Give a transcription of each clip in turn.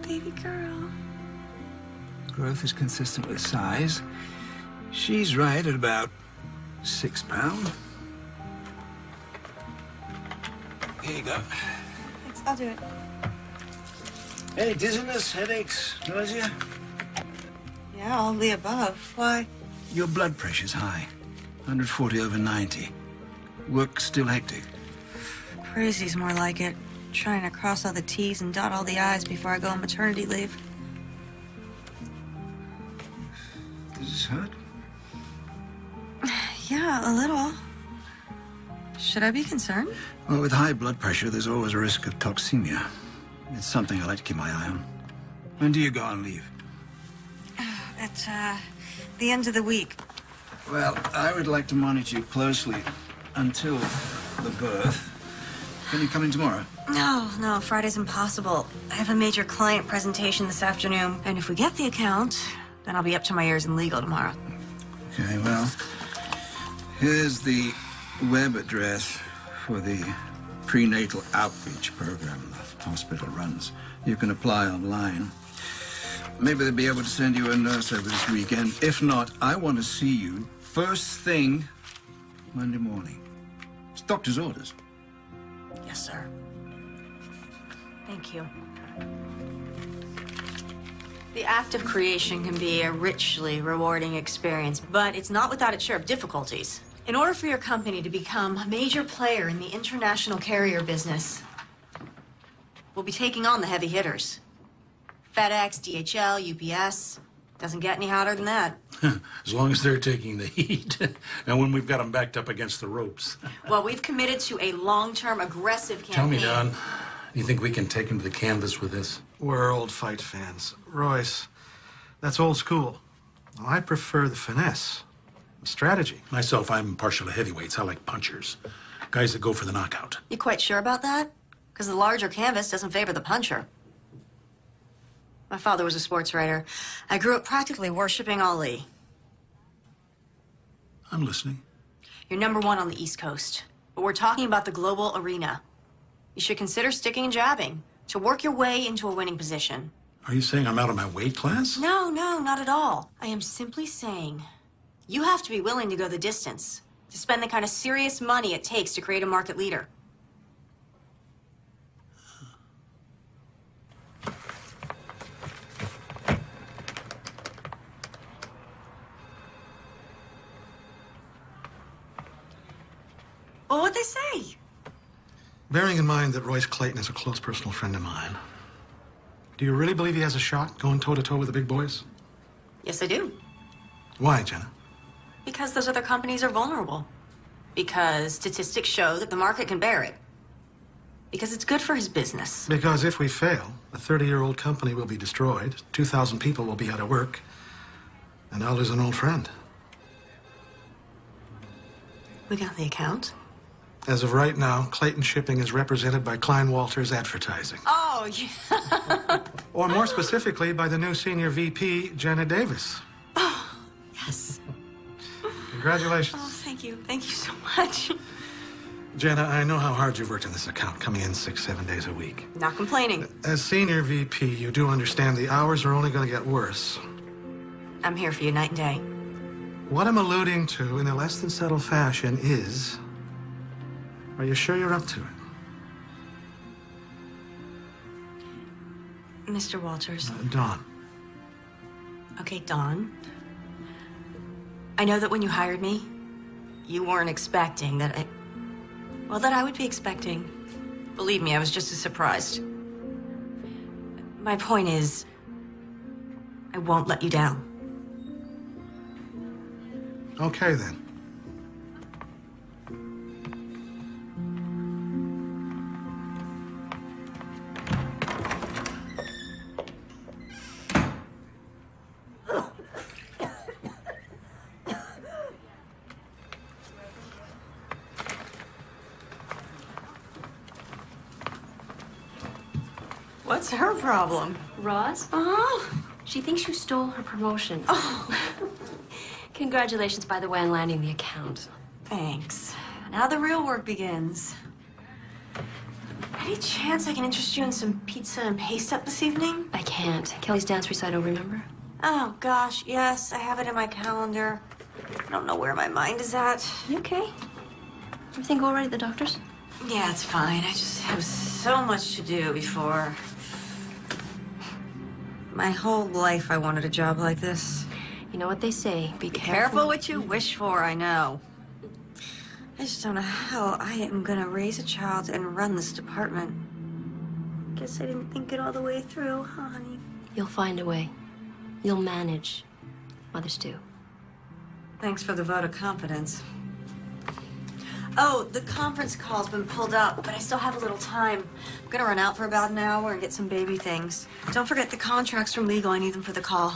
baby girl. Growth is consistent with size. She's right at about 6 pounds. Here you go. Thanks, I'll do it. Any dizziness, headaches, nausea? Yeah, all the above. Why? Your blood pressure's high. 140/90. Work still hectic. Crazy's more like it. Trying to cross all the T's and dot all the I's before I go on maternity leave. Does this hurt? Yeah, a little. Should I be concerned? Well, with high blood pressure, there's always a risk of toxemia. It's something I like to keep my eye on. When do you go on leave? At, the end of the week. Well, I would like to monitor you closely until the birth. Can you come in tomorrow? No, Friday's impossible. I have a major client presentation this afternoon, and if we get the account, then I'll be up to my ears in legal tomorrow. Okay, well, here's the web address for the prenatal outreach program the hospital runs. You can apply online. Maybe they'll be able to send you a nurse over this weekend. If not, I want to see you first thing Monday morning. It's doctor's orders. Yes, sir. Thank you. The act of creation can be a richly rewarding experience, but it's not without its share of difficulties. In order for your company to become a major player in the international carrier business, we'll be taking on the heavy hitters. FedEx, DHL, UPS. Doesn't get any hotter than that. As long as they're taking the heat. And when we've got them backed up against the ropes. Well, we've committed to a long-term, aggressive campaign. Tell me, Don, you think we can take them to the canvas with this? We're old fight fans. Royce, that's old school. I prefer the finesse, the strategy. Myself, I'm partial to heavyweights. I like punchers. Guys that go for the knockout. You quite sure about that? Because the larger canvas doesn't favor the puncher. My father was a sports writer. I grew up practically worshiping Ali. I'm listening. You're #1 on the East Coast, but we're talking about the global arena. You should consider sticking and jabbing to work your way into a winning position. Are you saying I'm out of my weight class? No, not at all. I am simply saying you have to be willing to go the distance, to spend the kind of serious money it takes to create a market leader. Well, what'd they say? Bearing in mind that Royce Clayton is a close personal friend of mine, do you really believe he has a shot going toe-to-toe with the big boys? Yes, I do. Why, Jenna? Because those other companies are vulnerable. Because statistics show that the market can bear it. Because it's good for his business. Because if we fail, a 30-year-old company will be destroyed, 2,000 people will be out of work, and I'll lose an old friend. We got the account. As of right now, Clayton Shipping is represented by Klein Walters Advertising. Oh, yeah. Or more specifically, by the new senior VP, Jenna Davis. Oh, yes. Congratulations. Oh, thank you. Thank you so much. Jenna, I know how hard you've worked on this account, coming in 6-7 days a week. Not complaining. As senior VP, you do understand the hours are only going to get worse. I'm here for you night and day. What I'm alluding to in a less than subtle fashion is, are you sure you're up to it? Mr. Walters. Dawn. Okay, Dawn. I know that when you hired me, you weren't expecting that I would be expecting. Believe me, I was just as surprised. My point is, I won't let you down. Okay, then. What's her problem? Roz? Uh-huh. She thinks you stole her promotion. Oh. Congratulations, by the way, on landing the account. Thanks. Now the real work begins. Any chance I can interest you in some pizza and paste up this evening? I can't. Kelly's dance recital, remember? Oh, gosh, yes, I have it in my calendar. I don't know where my mind is at. You okay? Everything go all right at the doctor's? Yeah, it's fine. I just have so much to do before. My whole life I wanted a job like this. You know what they say, be Careful what you wish for, I know. I just don't know how I am gonna raise a child and run this department. Guess I didn't think it all the way through, huh, honey? You'll find a way. You'll manage. Mothers do. Thanks for the vote of confidence. Oh, the conference call's been pulled up, but I still have a little time. I'm gonna run out for about an hour and get some baby things. Don't forget the contracts from legal. I need them for the call.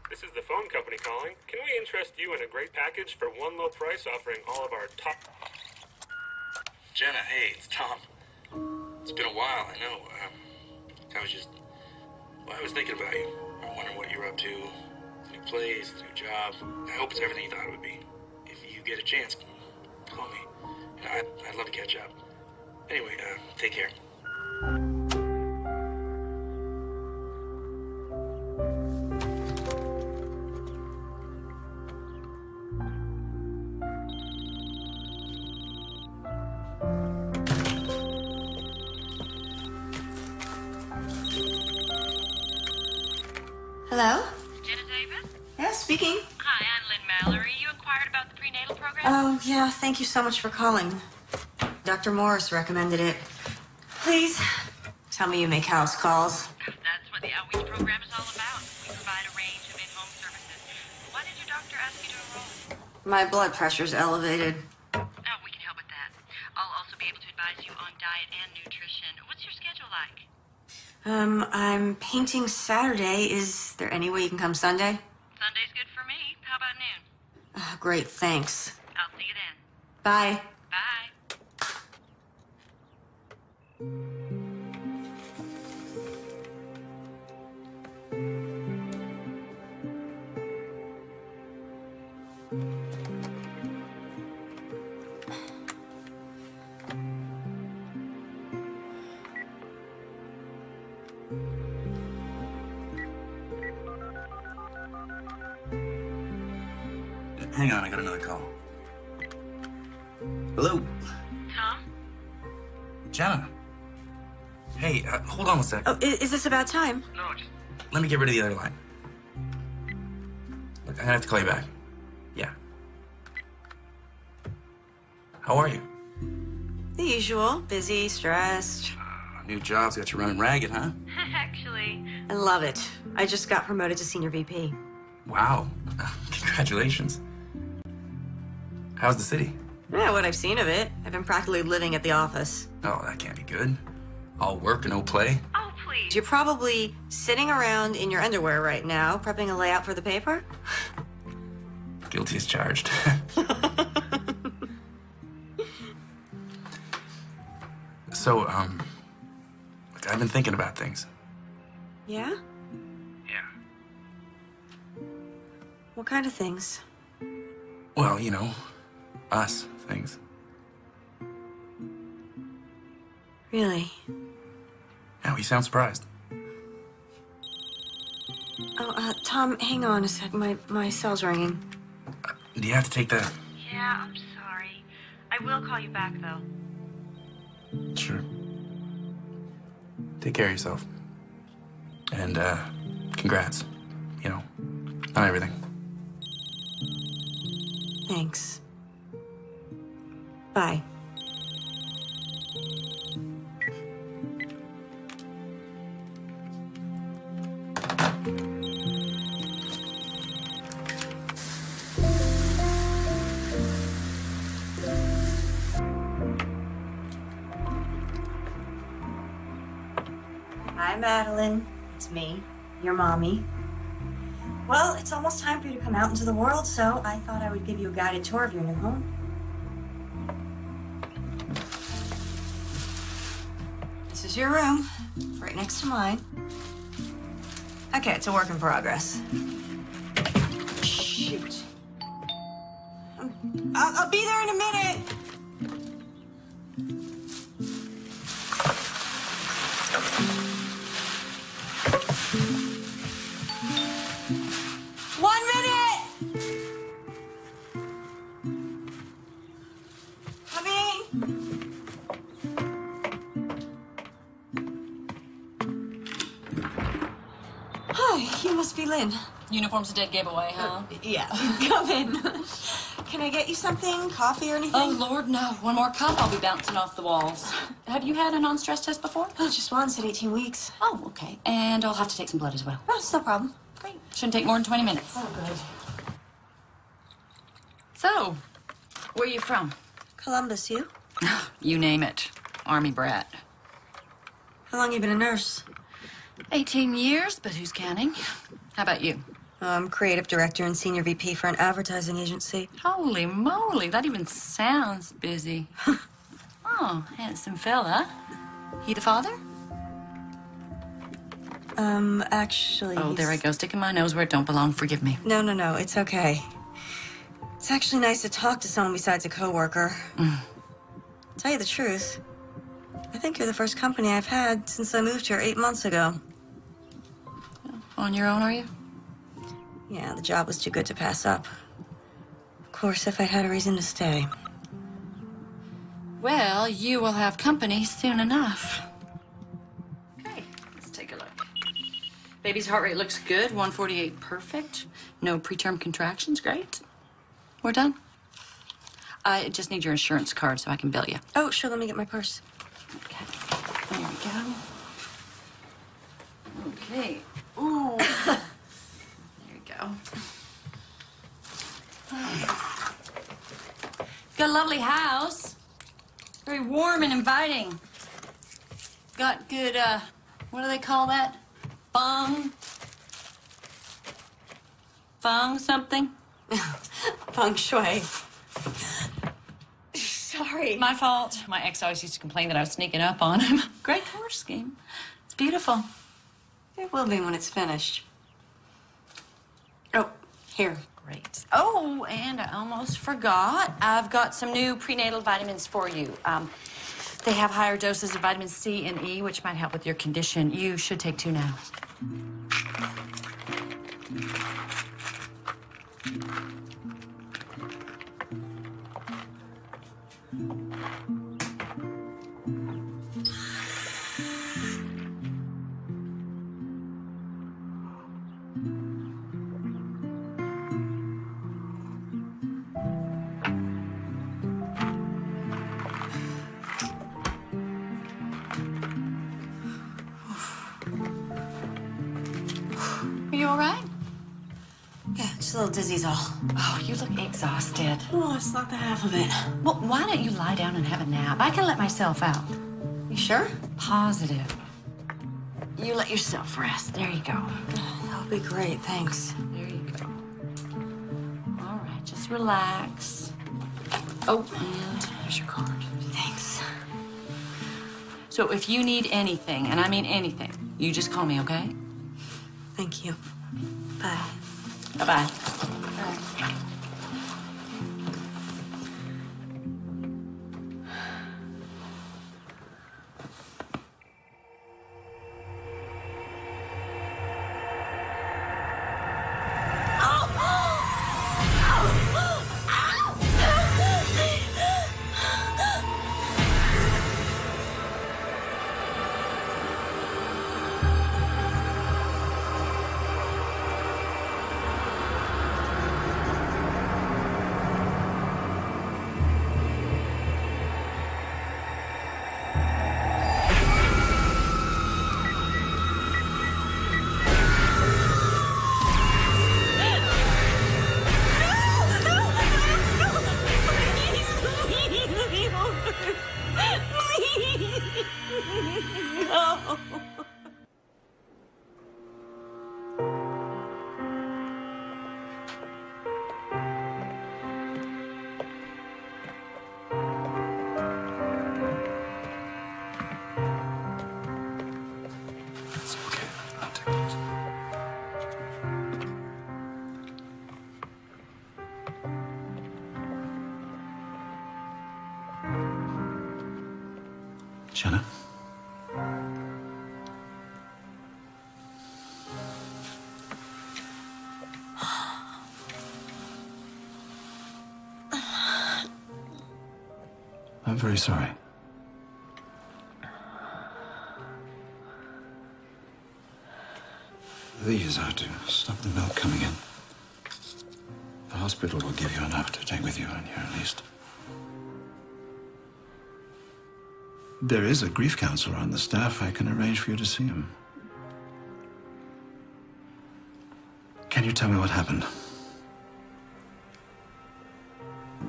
This is the phone company calling. Can we interest you in a great package for one low price offering all of our top... Jenna, hey, it's Tom. It's been a while, I know. I was thinking about you. I'm wondering what you're up to. New place, new job. I hope it's everything you thought it would be. If you get a chance, call me. I'd love to catch up. Anyway, take care. Hello? Jenna Davis? Yeah, speaking. Hi, I'm Lynn Mallory. You inquired about the prenatal program? Oh, yeah, thank you so much for calling. Dr. Morris recommended it. Please, tell me you make house calls. That's what the outreach program is all about. We provide a range of in-home services. Why did your doctor ask you to enroll? My blood pressure's elevated. Oh, we can help with that. I'll also be able to advise you on diet and nutrition. What's your schedule like? I'm painting Saturday. Is there any way you can come Sunday? Sunday's good for me. How about noon? Great, thanks. I'll see you then. Bye. Bye. Hang on, I got another call. Hello? Tom? Jenna? Hey, hold on a sec. Oh, is this about time? No, just... Let me get rid of the other line. Look, I'm gonna have to call you back. Yeah. How are you? The usual. Busy, stressed. New job's got you running ragged, huh? Actually, I love it. I just got promoted to senior VP. Wow. Congratulations. How's the city? Yeah, what I've seen of it. I've been practically living at the office. Oh, that can't be good. All work and no play. oh, please. You're probably sitting around in your underwear right now, prepping a layout for the paper? Guilty as charged. So, look, I've been thinking about things. Yeah? Yeah. What kind of things? Well, you know, us things. Really? Now, you sound surprised. Oh, Tom, hang on a sec. My cell's ringing. Do you have to take that? Yeah, I'm sorry. I will call you back, though. Sure. Take care of yourself. And, congrats. You know, on everything. Thanks. Bye. Hi, Madeline. It's me, your mommy. Well, it's almost time for you to come out into the world, so I thought I would give you a guided tour of your new home. This is your room, right next to mine. Okay, it's a work in progress. Shoot. I'll be there in a minute. One minute! Coming! Hi, you must be Lynn. Uniform's a dead giveaway, huh? Yeah, come in. Can I get you something? Coffee or anything? Oh, Lord, no. One more cup, I'll be bouncing off the walls. Have you had a non-stress test before? Oh, just once at 18 weeks. Oh, okay. And I'll have to take some blood as well. Oh, it's no problem. Great. Shouldn't take more than 20 minutes. Oh, good. So, where are you from? Columbus, you? You name it. Army brat. How long you been a nurse? 18 years, but who's counting? How about you? I'm creative director and senior VP for an advertising agency. Holy moly, that even sounds busy. Oh, handsome fella. He the father? Actually... Oh, there I go, sticking my nose where it don't belong. Forgive me. No, it's okay. It's actually nice to talk to someone besides a coworker. Tell you the truth, I think you're the first company I've had since I moved here 8 months ago. On your own, are you? Yeah, the job was too good to pass up. Of course, if I had a reason to stay. Well, you will have company soon enough. Okay, let's take a look. Baby's heart rate looks good, 148 perfect. No preterm contractions, great. We're done. I just need your insurance card so I can bill you. Oh, sure, let me get my purse. Okay, there we go. Okay. Ooh. There you go. Got a lovely house. Very warm and inviting. Got good, what do they call that? Feng something? Feng shui. Sorry. My fault. My ex always used to complain that I was sneaking up on him. Great color scheme. It's beautiful. It will be when it's finished. Oh, here. Great. Oh, and I almost forgot. I've got some new prenatal vitamins for you. They have higher doses of vitamin C and E, which might help with your condition. You should take 2 now. Are you all right? Yeah, just a little dizzy's all. Oh, you look exhausted. Oh, it's not the half of it. Well, why don't you lie down and have a nap? I can let myself out. You sure? Positive. You let yourself rest. There you go. That'll be great, thanks. There you go. All right, just relax. Oh, and here's your card. Thanks. So if you need anything, and I mean anything, you just call me, okay? Thank you. Bye. Bye-bye. Bye. I'm very sorry. These are to stop the milk coming in. The hospital will give you enough to take with you when you're released. There is a grief counselor on the staff. I can arrange for you to see him. Can you tell me what happened?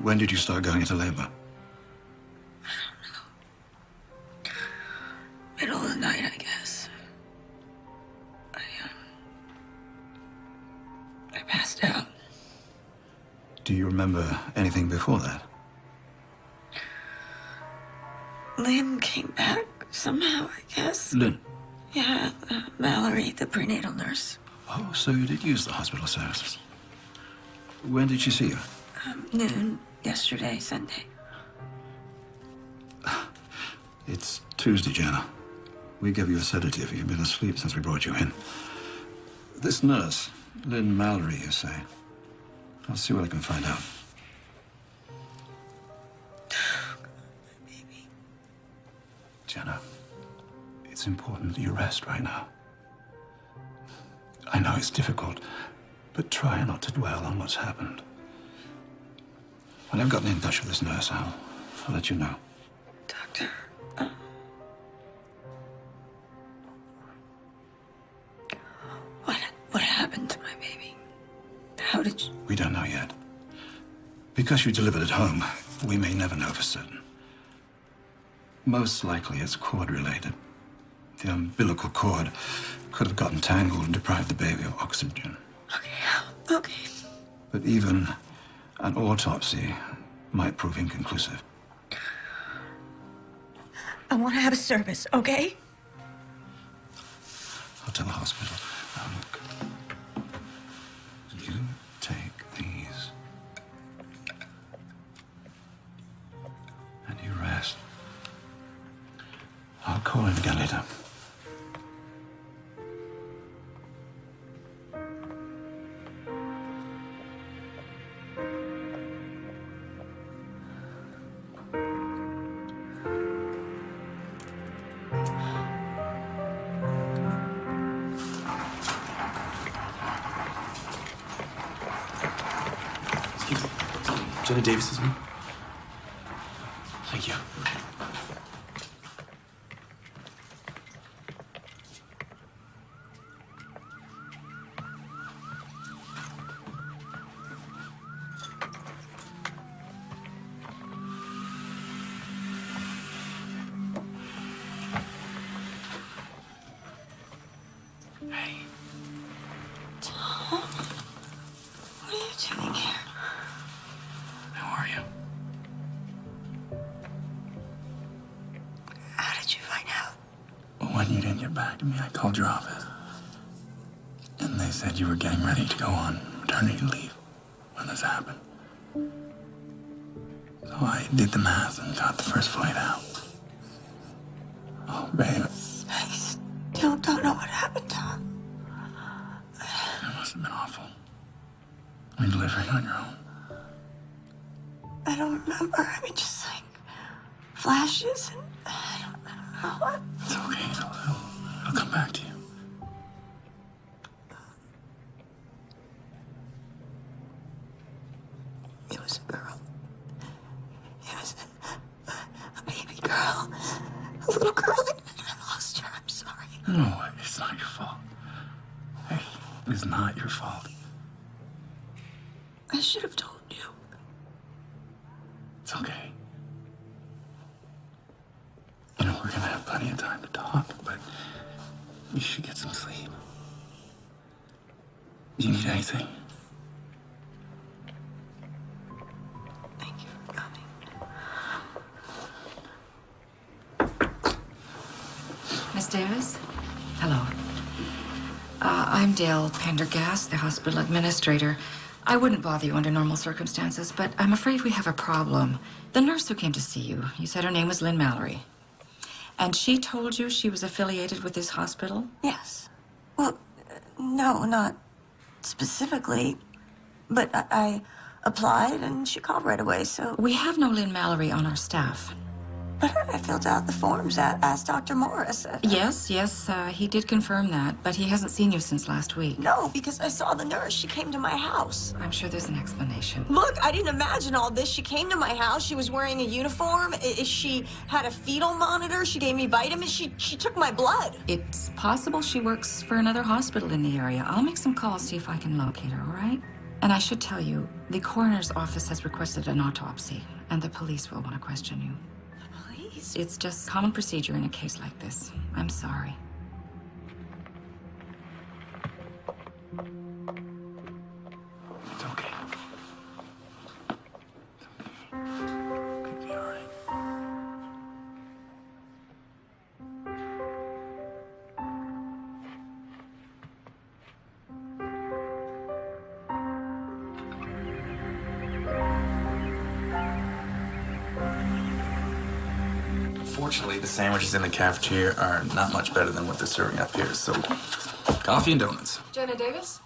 When did you start going into labor? Middle of the night, I guess. I passed out. Do you remember anything before that? Lynn came back somehow, I guess. Lynn? Yeah, Mallory, the prenatal nurse. Oh, so you did use the hospital services. When did she see you? Noon yesterday, Sunday. It's Tuesday, Jenna. We gave you a sedative. You've been asleep since we brought you in. This nurse, Lynn Mallory, you say? I'll see what I can find out. Baby. Jenna, it's important that you rest right now. I know it's difficult, but try not to dwell on what's happened. When I've gotten in touch with this nurse, I'll let you know. Doctor, what happened to my baby? How did you... We don't know yet. Because you delivered at home, we may never know for certain. Most likely it's cord-related. The umbilical cord could have gotten tangled and deprived the baby of oxygen. Okay. But even an autopsy might prove inconclusive. I want to have a service, okay? I'll tell the hospital. Now look. You take these. And you rest. I'll call in again later. Jenna Davis is me. Thank you. Hey. Tom? What are you doing here? How are you? How did you find out? Well, when you didn't get back to me, I called your office. And they said you were getting ready to go on maternity leave when this happened. So I did the math and got the first flight out. Oh, babe. I still don't know what happened, Tom. It must have been awful. When delivering on your own. I don't remember. I mean, just like flashes and I don't know what. It's okay. It'll come back to you. It was a girl. It was a baby girl. A little girl. I lost her. I'm sorry. No, it's not your fault. Hey, it's not your fault. I should have told you. It's okay. You know, we're gonna have plenty of time to talk, but you should get some sleep. Do you need anything? Thank you for coming. Miss Davis? Hello. I'm Dale Pendergast, the hospital administrator. I wouldn't bother you under normal circumstances, but I'm afraid we have a problem. The nurse who came to see you, you said her name was Lynn Mallory. And she told you she was affiliated with this hospital? Yes. Well, no, not specifically. But I applied and she called right away, so... We have no Lynn Mallory on our staff. But I filled out the forms, asked Dr. Morris. Yes, he did confirm that, but he hasn't seen you since last week. No, because I saw the nurse. She came to my house. I'm sure there's an explanation. Look, I didn't imagine all this. She came to my house. She was wearing a uniform. She had a fetal monitor. She gave me vitamins. She took my blood. It's possible she works for another hospital in the area. I'll make some calls, see if I can locate her, all right? And I should tell you, the coroner's office has requested an autopsy, and the police will want to question you. Please? It's just common procedure in a case like this. I'm sorry. It's okay. It'll be all right. Fortunately, the sandwiches in the cafeteria are not much better than what they're serving up here, so coffee and donuts. Jenna Davis?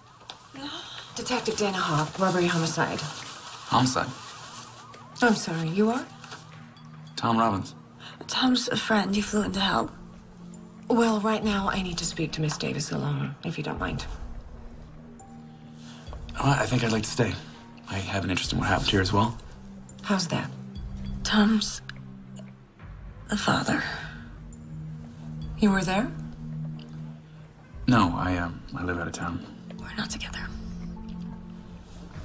Detective Dana Hawk, robbery homicide. Homicide. I'm sorry, you are? Tom Robbins. Tom's a friend. He flew in to help. Well, right now, I need to speak to Miss Davis alone, if you don't mind. Oh, I think I'd like to stay. I have an interest in what happened here as well. How's that? Tom's the father. You were there? No, I live out of town. We're not together.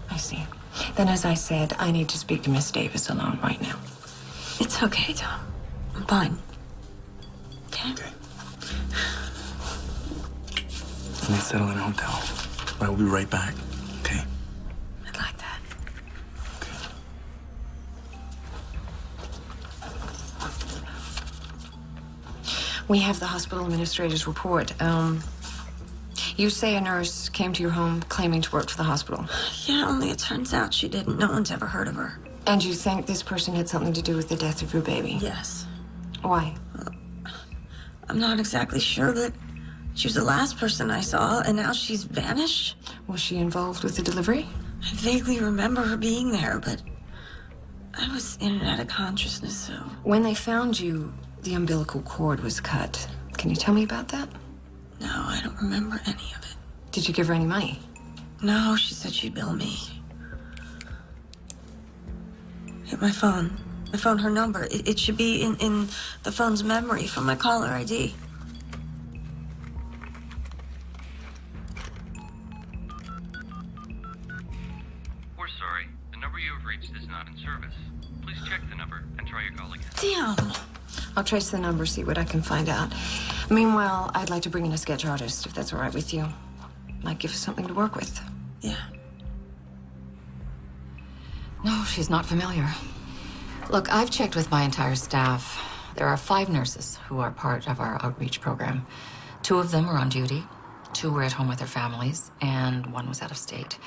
I see. Then, as I said, I need to speak to Miss Davis alone right now. It's okay, Tom. I'm fine. Okay? Okay. Let's settle in a hotel. But I will be right back. Okay? I'd like that. Okay. We have the hospital administrator's report. You say a nurse came to your home claiming to work for the hospital. Yeah, only it turns out she didn't. No one's ever heard of her. And you think this person had something to do with the death of your baby? Yes. Why? I'm not exactly sure, but she was the last person I saw, and now she's vanished. Was she involved with the delivery? I vaguely remember her being there, but I was in and out of consciousness, so... When they found you, the umbilical cord was cut. Can you tell me about that? No, I don't remember any of it. Did you give her any money? No, she said she'd bill me. Hit my phone. I found her number. It should be in the phone's memory from my caller ID. We're sorry. The number you have reached is not in service. Please check the number and try your call again. Damn! I'll trace the number, see what I can find out. Meanwhile, I'd like to bring in a sketch artist, if that's all right with you. Might give us something to work with. Yeah. No, she's not familiar. Look, I've checked with my entire staff. There are 5 nurses who are part of our outreach program. 2 of them are on duty, 2 were at home with their families, and 1 was out of state.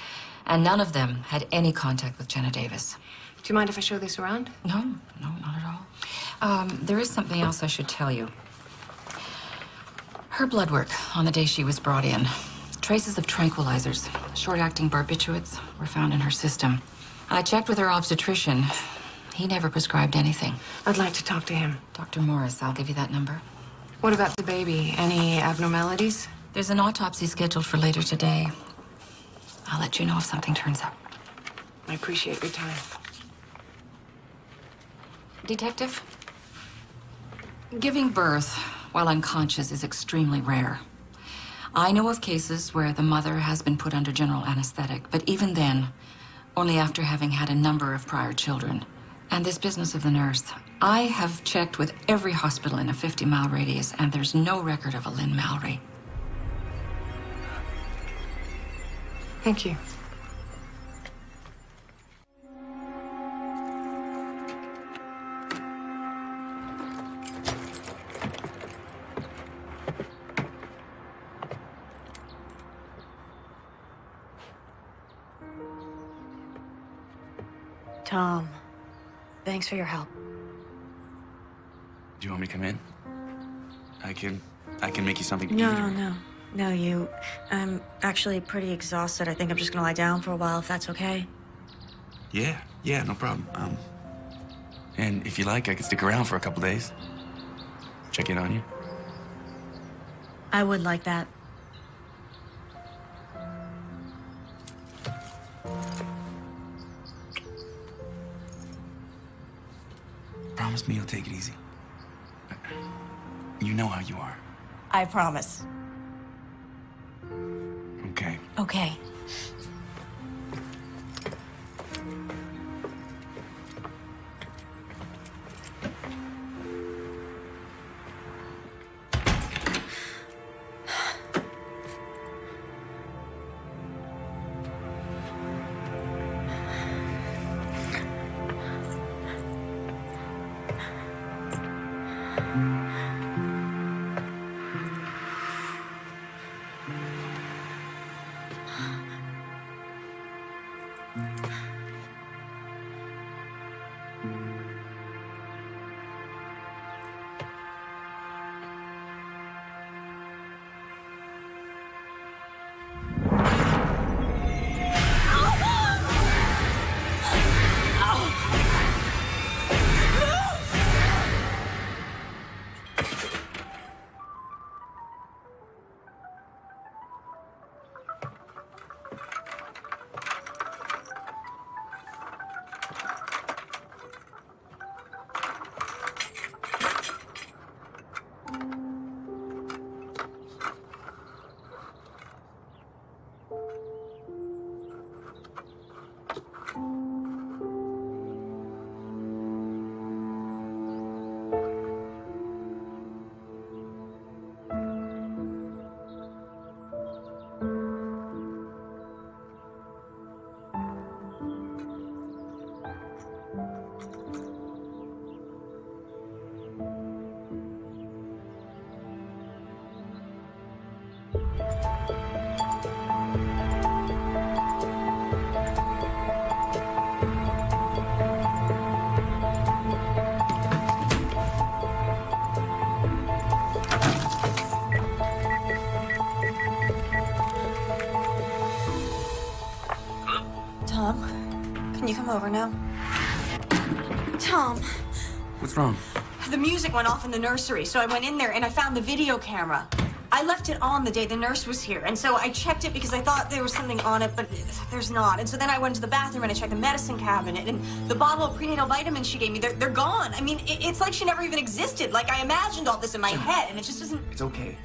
And none of them had any contact with Jenna Davis. Do you mind if I show this around? No, not at all. There is something else I should tell you. Her blood work on the day she was brought in. Traces of tranquilizers, short-acting barbiturates, were found in her system. I checked with her obstetrician. He never prescribed anything. I'd like to talk to him. Dr. Morris, I'll give you that number. What about the baby? Any abnormalities? There's an autopsy scheduled for later today. I'll let you know if something turns up. I appreciate your time. Detective? Giving birth while unconscious is extremely rare. I know of cases where the mother has been put under general anesthetic, but even then, only after having had a number of prior children. And this business of the nurse, I have checked with every hospital in a 50-mile radius, and there's no record of a Lynn Mallory. Thank you. Tom, thanks for your help. Do you want me to come in? I can make you something to eat. No, you. I'm actually pretty exhausted. I think I'm just gonna lie down for a while, if that's okay. Yeah, no problem. And if you like, I could stick around for a couple days. Check in on you. I would like that. Promise me you'll take it easy. You know how you are. I promise. Okay. Okay. Tom, can you come over now? Tom. What's wrong? The music went off in the nursery, so I went in there and I found the video camera. I left it on the day the nurse was here, and so I checked it because I thought there was something on it, but there's not. And so then I went to the bathroom and I checked the medicine cabinet, and the bottle of prenatal vitamins she gave me, they're gone. I mean, it's like she never even existed. Like, I imagined all this in my head, and it just doesn't... It's okay.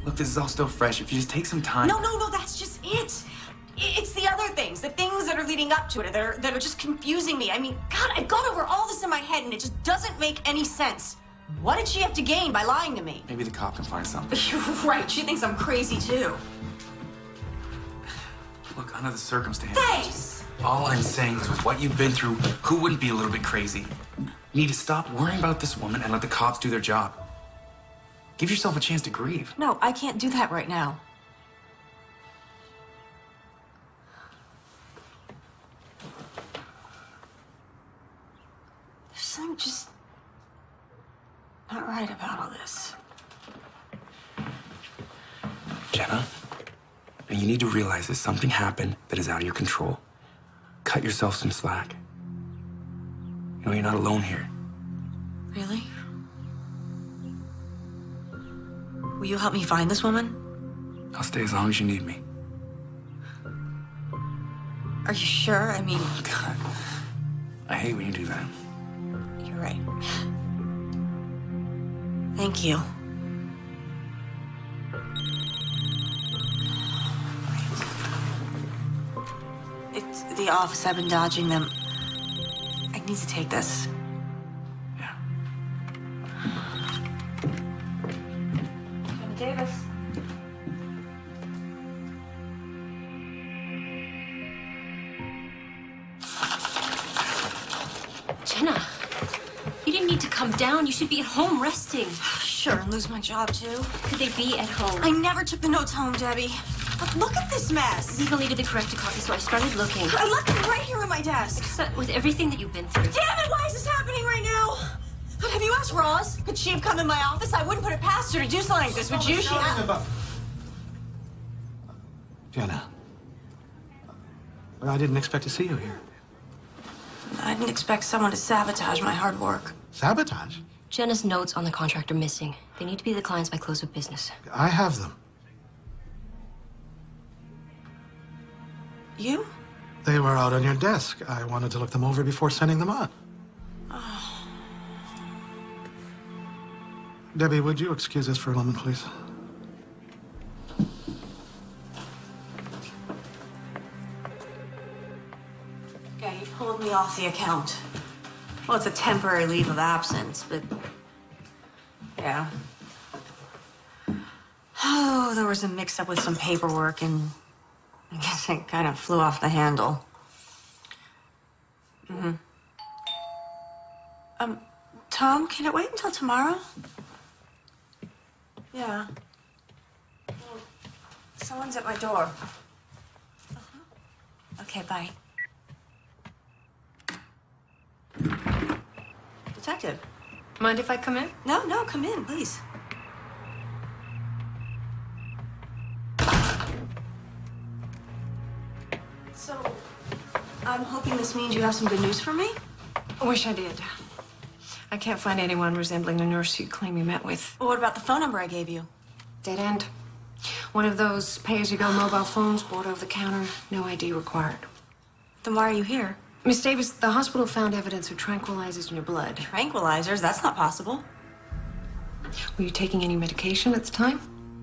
Look, this is all still fresh. If you just take some time... No, that's just it. It's the other things, the things that are leading up to it that are just confusing me. I mean, God, I've gone over all this in my head, and it just doesn't make any sense. What did she have to gain by lying to me? Maybe the cop can find something. You're right. She thinks I'm crazy, too. Look, under the circumstances... Thanks! All I'm saying is with what you've been through, who wouldn't be a little bit crazy? You need to stop worrying about this woman and let the cops do their job. Give yourself a chance to grieve. No, I can't do that right now. There's something just not right about all this. Jenna, you need to realize that something happened that is out of your control. Cut yourself some slack. You know, you're not alone here. Really? Will you help me find this woman? I'll stay as long as you need me. Are you sure? I mean... Oh, God. I hate when you do that. You're right. Thank you. It's the office. I've been dodging them. I need to take this. Yeah. Jenna Davis. Jenna, you didn't need to come down. You should be at home resting. Sure, and lose my job, too. Could they be at home? I never took the notes home, Debbie. But look at this mess. Legally to the correct copy, so I started looking. I left them right here on my desk. So, with everything that you've been through. Damn it, why is this happening right now? But have you asked Roz? Could she have come in my office? I wouldn't put it past her to do something like this, would you? Jenna. I didn't expect to see you here. I didn't expect someone to sabotage my hard work. Sabotage? Jenna's notes on the contract are missing. They need to be the clients by close of business. I have them. You? They were out on your desk. I wanted to look them over before sending them on. Oh. Debbie, would you excuse us for a moment, please? Yeah, you pulled me off the account. Well, it's a temporary leave of absence, but... yeah. Oh, there was a mix-up with some paperwork, and I guess it kind of flew off the handle. Mm-hmm. Tom, can it wait until tomorrow? Yeah. Well, someone's at my door. Okay, bye. Detective. Mind if I come in? No, no, come in, please. So, I'm hoping this means you have some good news for me? I wish I did. I can't find anyone resembling the nurse you claim you met with. Well, what about the phone number I gave you? Dead end. One of those pay-as-you-go mobile phones bought over the counter, no ID required. Then why are you here? Miss Davis, the hospital found evidence of tranquilizers in your blood. Tranquilizers? That's not possible. Were you taking any medication at the time?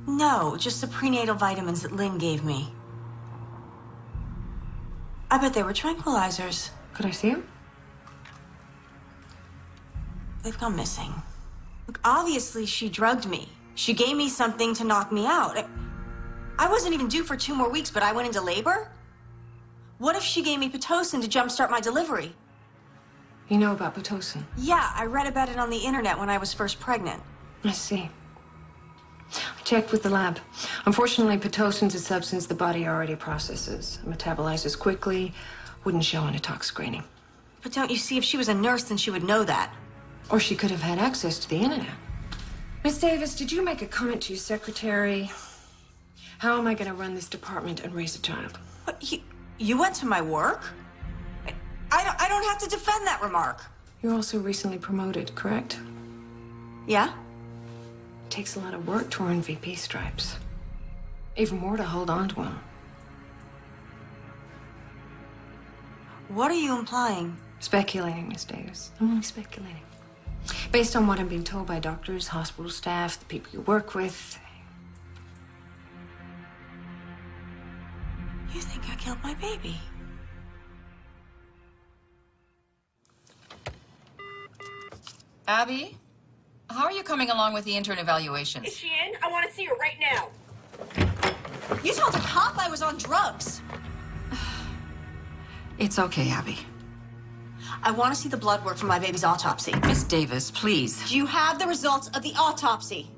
No, just the prenatal vitamins that Lynn gave me. I bet they were tranquilizers. Could I see them? They've gone missing. Look, obviously she drugged me. She gave me something to knock me out. I wasn't even due for 2 more weeks, but I went into labor? What if she gave me Pitocin to jumpstart my delivery? You know about Pitocin? Yeah, I read about it on the internet when I was first pregnant. I see. I checked with the lab. Unfortunately, Pitocin's a substance the body already processes. It metabolizes quickly, wouldn't show on a tox screening. But don't you see, if she was a nurse, then she would know that. Or she could have had access to the internet. Miss Davis, did you make a comment to your secretary? How am I going to run this department and raise a child? What, you went to my work? I don't have to defend that remark. You're also recently promoted, correct? Yeah? It takes a lot of work to earn VP stripes. Even more to hold on to them. What are you implying? Speculating, Miss Davis. I'm only speculating. Based on what I'm being told by doctors, hospital staff, the people you work with. You think I killed my baby? Abby, how are you coming along with the intern evaluations? Is she in? I want to see her right now. You told a cop I was on drugs. It's okay, Abby. I want to see the blood work from my baby's autopsy. Miss Davis, please. Do you have the results of the autopsy?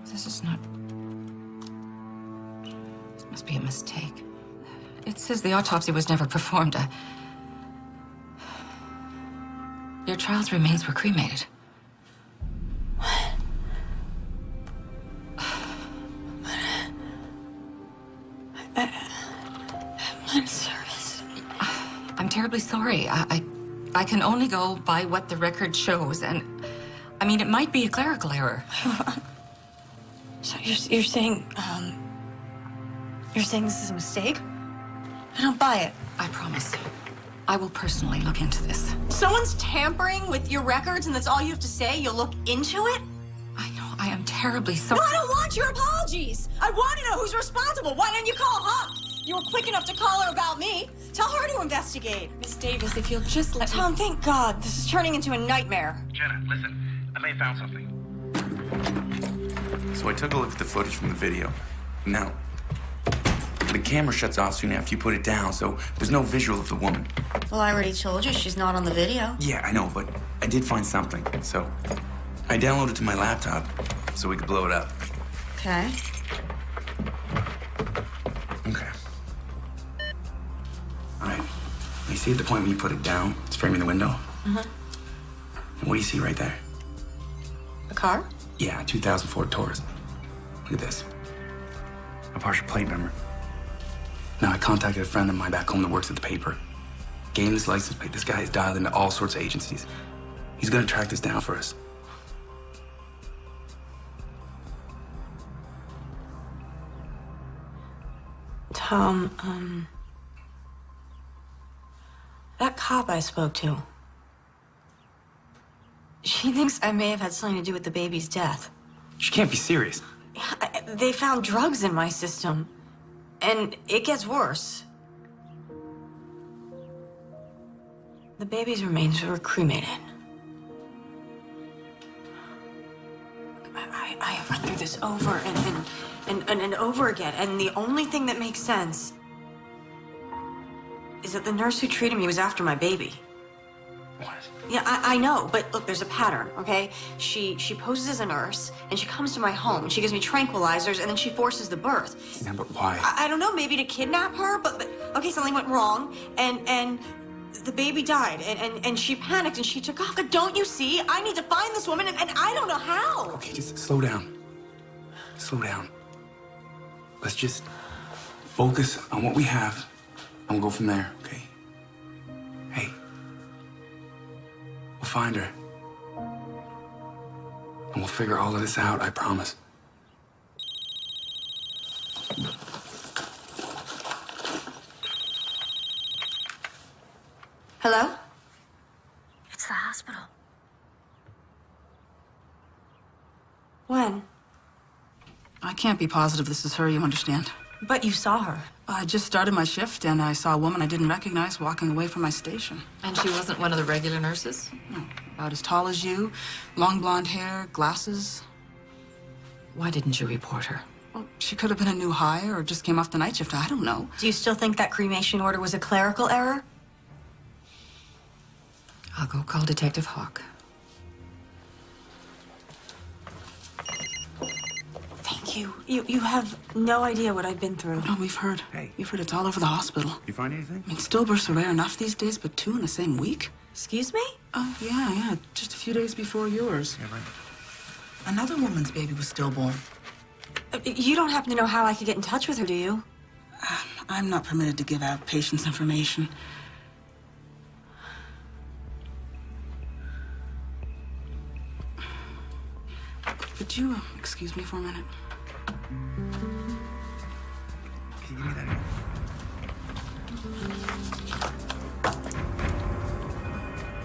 This is not... This must be a mistake. It says the autopsy was never performed. Your child's remains were cremated. I'm service. I'm terribly sorry. I can only go by what the record shows, and I mean, it might be a clerical error. So you're saying this is a mistake? I don't buy it. I promise. I will personally look into this. Someone's tampering with your records, and that's all you have to say? You'll look into it? I know. I am terribly sorry. No, I don't want your apologies. I want to know who's responsible. Why didn't you call her? You were quick enough to call her about me. Tell her to investigate. Miss Davis, if you'll just let Tom, thank God. This is turning into a nightmare. Jenna, listen. I may have found something. So I took a look at the footage from the video. Now, the camera shuts off soon after you put it down, so there's no visual of the woman. Well, I already told you she's not on the video. Yeah, I know, but I did find something. So I downloaded it to my laptop so we could blow it up. Okay. Okay. All right. You see at the point when you put it down, it's framing the window? Uh-huh. And what do you see right there? car? Yeah, 2004 Taurus. Look at this. A partial plate number. Now, I contacted a friend of mine back home that works at the paper. Gave him this license plate. This guy is dialed into all sorts of agencies. He's gonna track this down for us. Tom, that cop I spoke to, she thinks I may have had something to do with the baby's death. She can't be serious. They found drugs in my system, and it gets worse. The baby's remains were cremated. I have run through this over and over again, and the only thing that makes sense is that the nurse who treated me was after my baby. What? Yeah, I know, but look, there's a pattern, okay? She poses as a nurse, and she comes to my home, and she gives me tranquilizers, and then she forces the birth. Yeah, but why? I don't know, maybe to kidnap her, but okay, something went wrong, and the baby died, and she panicked, and she took off. But don't you see? I need to find this woman, and I don't know how. Okay, just slow down. Slow down. Let's just focus on what we have, and we'll go from there, okay? Hey. We'll find her. And we'll figure all of this out, I promise. Hello? It's the hospital. When? I can't be positive this is her, you understand? But you saw her. I just started my shift and I saw a woman I didn't recognize walking away from my station. And she wasn't one of the regular nurses? No, about as tall as you, long blonde hair, glasses. Why didn't you report her? Well, she could have been a new hire or just came off the night shift. I don't know. Do you still think that cremation order was a clerical error? I'll go call Detective Hawk. Thank you. You have no idea what I've been through. Oh, we've heard. Hey. We've heard it's all over the hospital. You find anything? I mean, stillbirths are rare enough these days, but 2 in the same week? Excuse me? Oh, yeah. Just a few days before yours. Yeah, right. Another woman's baby was stillborn. You don't happen to know how I could get in touch with her, do you? I'm not permitted to give out patients' information. Could you excuse me for a minute? Can you give me that?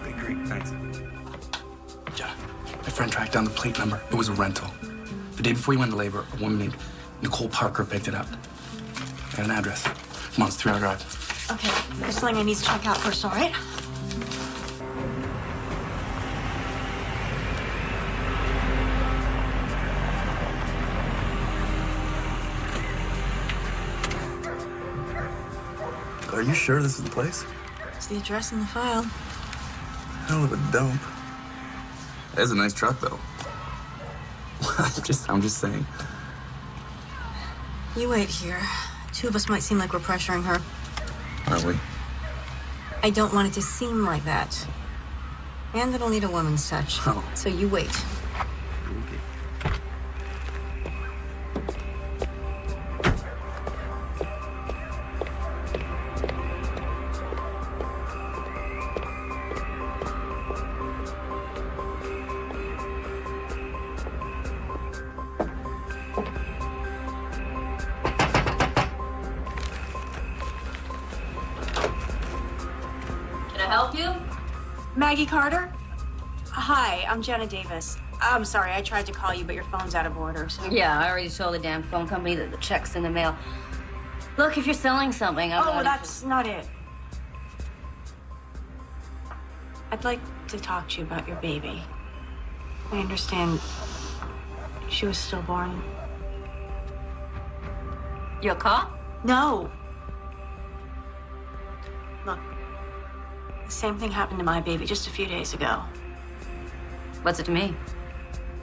Okay, great, thanks. Yeah, my friend tracked down the plate number. It was a rental. The day before he went into labor, a woman named Nicole Parker picked it up. Got an address. Come on, it's a 3-hour drive. Okay, there's something I need to check out first, all right? Are you sure this is the place? It's the address in the file. Hell of a dump. That's a nice truck, though. I'm just saying. You wait here. 2 of us might seem like we're pressuring her. Are we? I don't want it to seem like that. And it'll need a woman's touch. Oh. So you wait. Maggie Carter? Hi, I'm Jenna Davis. I'm sorry, I tried to call you, but your phone's out of order, so... Yeah, I already told the damn phone company that the check's in the mail. Look, if you're selling something, I'm well, that's not it. I'd like to talk to you about your baby. I understand she was stillborn. You're a cop? No. Look, the same thing happened to my baby just a few days ago. What's it to me?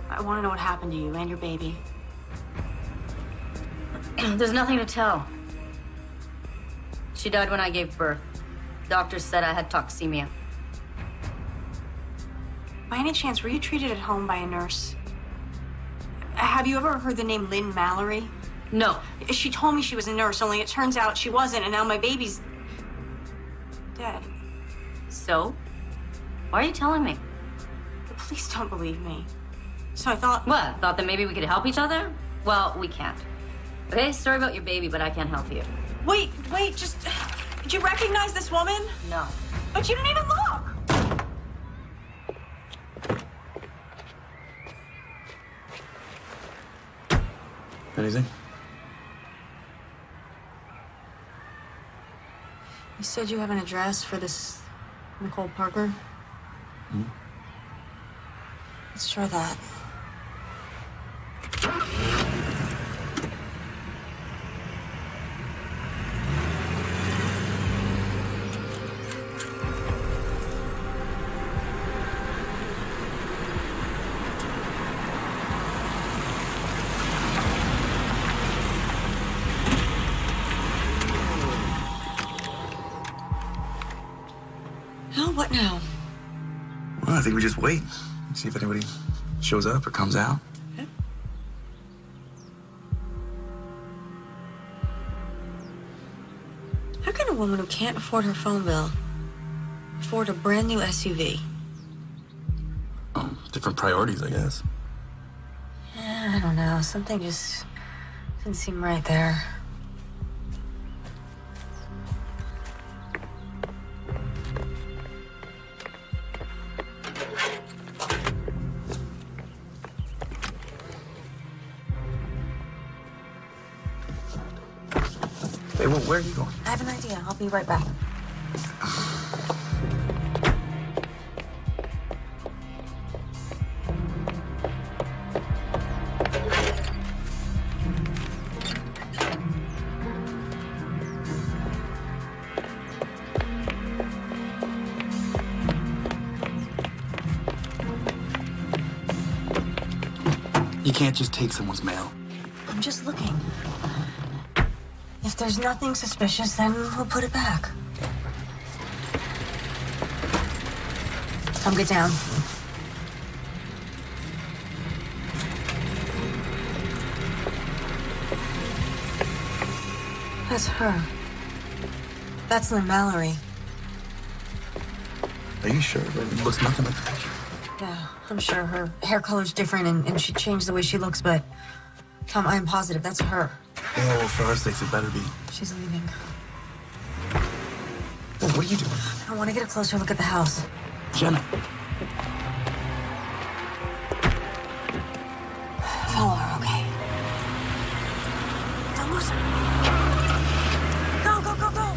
I want to know what happened to you and your baby. There's nothing to tell. She died when I gave birth. Doctors said I had toxemia. By any chance, were you treated at home by a nurse? Have you ever heard the name Lynn Mallory? No. She told me she was a nurse, only it turns out she wasn't, and now my baby's dead. So? Why are you telling me? The police don't believe me. So I thought... What? Thought that maybe we could help each other? Well, we can't. Okay, sorry about your baby, but I can't help you. Wait, just... Did you recognize this woman? No. But you didn't even look! Anything? You said you have an address for this Nicole Parker? Hmm? Let's try that. Hell, what now? Well, I think we just wait. See if anybody shows up or comes out. Okay. How can a woman who can't afford her phone bill afford a brand new SUV? Different priorities, I guess. I don't know. Something just didn't seem right there. Hey, well, where are you going? I have an idea. I'll be right back. You can't just take someone's mail. I'm just looking. If there's nothing suspicious, then we'll put it back. Come get down. That's her. That's Lynn Mallory. Are you sure? It looks nothing like the picture. Yeah, I'm sure her hair color's different and she changed the way she looks, but Tom, I am positive that's her. Yeah, well, for our sakes, it better be. She's leaving. Well, what are you doing? I want to get a closer look at the house. Jenna. Follow her, okay? Don't lose her. Go, go, go, go!